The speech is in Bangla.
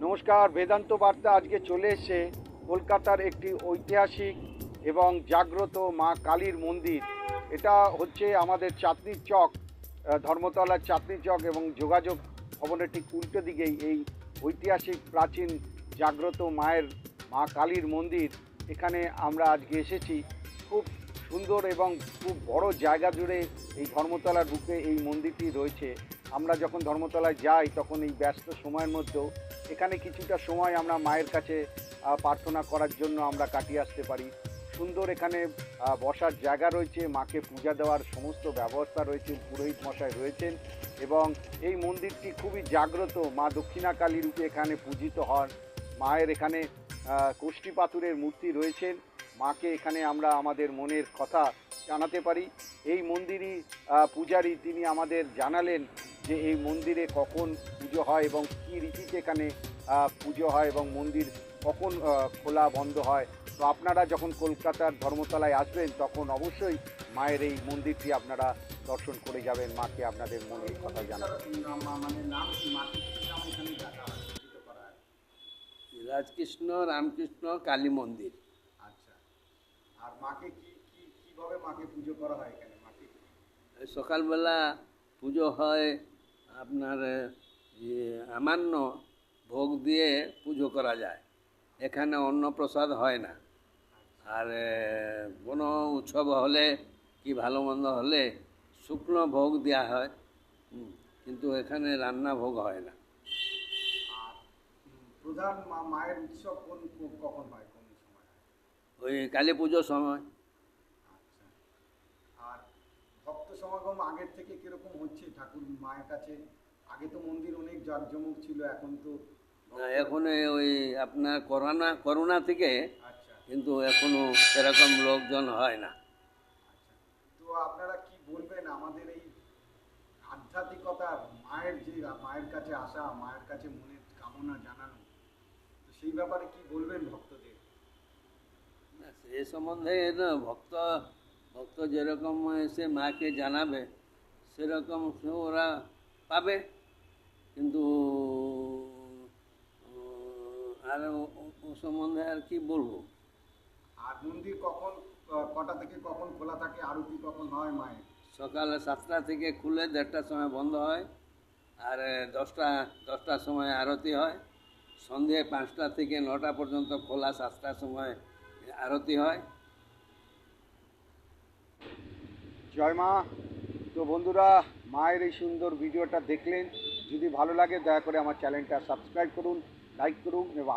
নমস্কার, বেদান্ত বার্তা আজকে চলে এসেছে কলকাতার একটি ঐতিহাসিক এবং জাগ্রত মা কালীর মন্দির। এটা হচ্ছে আমাদের চাঁদনী চক, ধর্মতলার চাঁদনী চক এবং যোগাযোগ ভবনের ঠিক উল্টো দিকেই এই ঐতিহাসিক প্রাচীন জাগ্রত মায়ের মা কালীর মন্দির। এখানে আমরা আজকে এসেছি। খুব সুন্দর এবং খুব বড় জায়গা জুড়ে এই ধর্মতলার বুকে এই মন্দিরটি রয়েছে। আমরা যখন ধর্মতলায় যাই তখন এই ব্যস্ত সময়ের মধ্যেও এখানে কিছুটা সময় আমরা মায়ের কাছে প্রার্থনা করার জন্য আমরা কাটিয়ে আসতে পারি। সুন্দর এখানে বসার জায়গা রয়েছে, মাকে পূজা দেওয়ার সমস্ত ব্যবস্থা রয়েছে, পুরোহিত মশাই রয়েছেন এবং এই মন্দিরটি খুবই জাগ্রত। মা দক্ষিণাকালী রূপে এখানে পূজিত হন। মায়ের এখানে কোষ্ঠী পাথরের মূর্তি রয়েছেন। মাকে এখানে আমরা আমাদের মনের কথা জানাতে পারি। এই মন্দিরই পূজারী তিনি আমাদের জানালেন যে এই মন্দিরে কখন পুজো হয় এবং কী রীতিতে এখানে পুজো হয় এবং মন্দির কখন খোলা বন্ধ হয়। তো আপনারা যখন কলকাতার ধর্মতলায় আসবেন তখন অবশ্যই মায়ের এই মন্দিরটি আপনারা দর্শন করে যাবেন, মাকে আপনাদের মনের কথা জানাবেন। রাজকৃষ্ণ রামকৃষ্ণ কালী মন্দির। আচ্ছা, আর মাকে কিভাবে মাকে পুজো করা হয় এখানে? মাকে সকালবেলা পুজো হয় আপনার আমান্য ভোগ দিয়ে পুজো করা যায়। এখানে অন্নপ্রসাদ হয় না। আর কোনো উৎসব হলে কি ভালো মন্দ হলে শুকনো ভোগ দেওয়া হয়, কিন্তু এখানে রান্না ভোগ হয় না। প্রধান মায়ের উৎসব কখন হয়, কোন সময়? ওই কালী পুজোর সময়। আচ্ছা, আর ভক্ত সমাগম আগের থেকে কিরকম হচ্ছে ঠাকুর মায়ের কাছে? আগে তো মন্দির অনেক জাঁকজমক ছিল, এখন তো এখন ওই আপনার করোনা থেকে আচ্ছা কিন্তু এখনো সেরকম লোকজন হয় না। আচ্ছা, তো আপনারা কি বলবেন আমাদের এই আধ্যাত্মিকতা, মায়ের কাছে আসা, মায়ের কাছে মনের কামনা জানানো, তো সেই ব্যাপারে কি বলবেন ভক্তদের? সে সম্বন্ধে না, ভক্ত যেরকম সে মাকে জানাবে সেরকম ওরা পাবে, কিন্তু আর ও সম্বন্ধে আর কি বলবো। আর মন্দির কটা থেকে কখন খোলা থাকে? আরতি কখন হয় মায়ের? সকালে 7টা থেকে খুলে 1:30টার সময় বন্ধ হয়, আর 10টার সময় আরতি হয়। সন্ধে 5টা থেকে 9টা পর্যন্ত খোলা, 7টার সময় আরতি হয়। জয় মা। তো বন্ধুরা, মায়ের এই সুন্দর ভিডিওটা দেখলেন। যদি ভালো লাগে দয়া করে আমার চ্যানেলটা সাবস্ক্রাইব করুন, লাইক করুন এবং